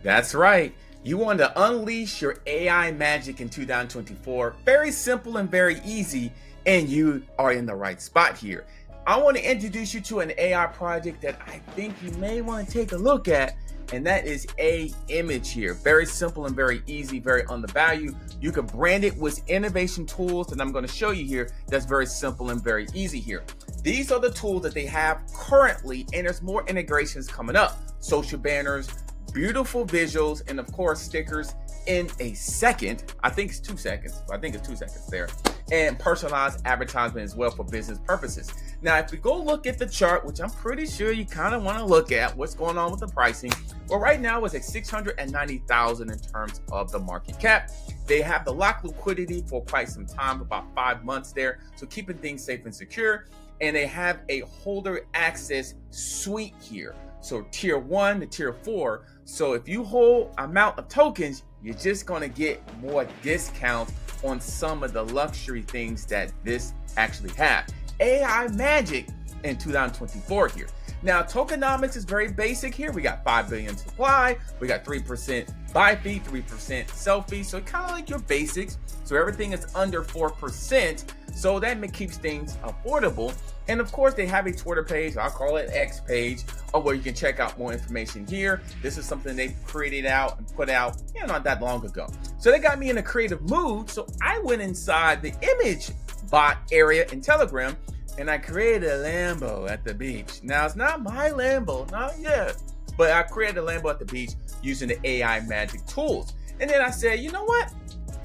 That's right. You want to unleash your AI magic in 2024. Very simple and very easy, and you are in the right spot here. I want to introduce you to an AI project that I think you may want to take a look at, and that is AIMAGE here. Very simple and very easy, very undervalued. You can brand it with innovation tools that I'm going to show you here. That's very simple and very easy here. These are the tools that they have currently, and there's more integrations coming up. Social banners, beautiful visuals, and of course stickers in a second. I think it's 2 seconds. I think it's 2 seconds there. And personalized advertisement as well for business purposes. Now, if we go look at the chart, which I'm pretty sure you kind of want to look at what's going on with the pricing. Well, right now it's at 690,000 in terms of the market cap. They have the locked liquidity for quite some time, about 5 months there. So keeping things safe and secure. And they have a holder access suite here. So tier 1 to tier 4. So if you hold amount of tokens, you're just going to get more discounts on some of the luxury things that this actually have. AIMAGE in 2024 here. Now, tokenomics is very basic here. We got 5 billion supply. We got 3% buy fee, 3% sell fee. So kind of like your basics. So everything is under 4%. So that keeps things affordable. And of course, they have a Twitter page. I'll call it X page, where you can check out more information here. This is something they created out and put out, not that long ago. So they got me in a creative mood. So I went inside the image bot area in Telegram, and I created a Lambo at the beach. Now, it's not my Lambo, not yet, but I created a Lambo at the beach using the AIMAGE tools. And then I said, you know what?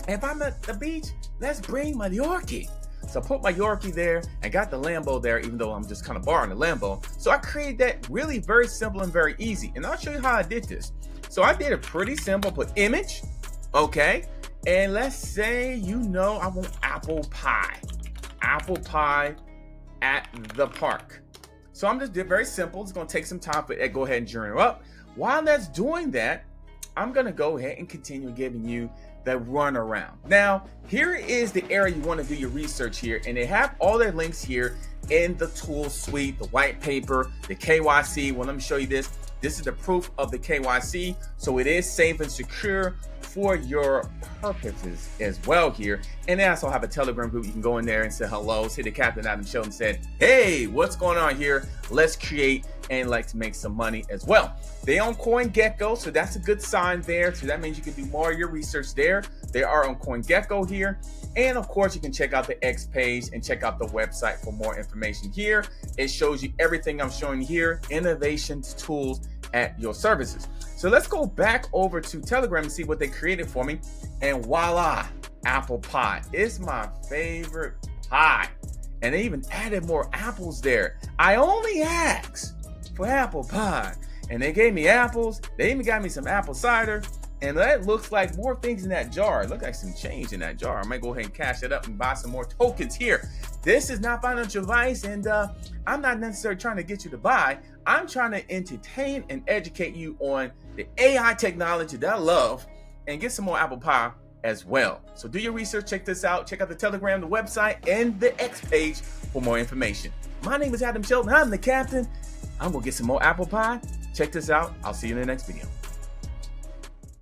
If I'm at the beach, let's bring my Yorkie. So I put my Yorkie there and got the Lambo there, even though I'm just kind of borrowing the Lambo. So I created that really very simple and very easy. And I'll show you how I did this. So I did it pretty simple, put image, okay? And let's say, I want apple pie. Apple pie at the park. So I'm just very simple. It's gonna take some time for it to go ahead and journal up. While that's doing that, I'm gonna go ahead and continue giving you the run around. Now, here is the area you want to do your research here, and they have all their links here in the tool suite, the white paper, the KYC. Well, let me show you this. This is the proof of the KYC, so it is safe and secure for your purposes as well here. And they also have a Telegram group. You can go in there and say hello. Say the Captain Adam Shelton said, hey, what's going on here? Let's create and let's make some money as well. They own CoinGecko, so that's a good sign there. So that means you can do more of your research there. They are on CoinGecko here. And of course, you can check out the X page and check out the website for more information here. It shows you everything I'm showing here, innovations, tools at your services. So let's go back over to Telegram and see what they created for me. And voila, apple pie. It's my favorite pie. And they even added more apples there. I only asked for apple pie, and they gave me apples. They even got me some apple cider, and that looks like more things in that jar. It looks like some change in that jar. I might go ahead and cash it up and buy some more tokens here. This is not financial advice, and I'm not necessarily trying to get you to buy. I'm trying to entertain and educate you on the AI technology that I love, and get some more apple pie as well. So do your research, check this out. Check out the Telegram, the website, and the X page for more information. My name is Adam Shelton. I'm the Captain. I'm gonna get some more apple pie. Check this out. I'll see you in the next video.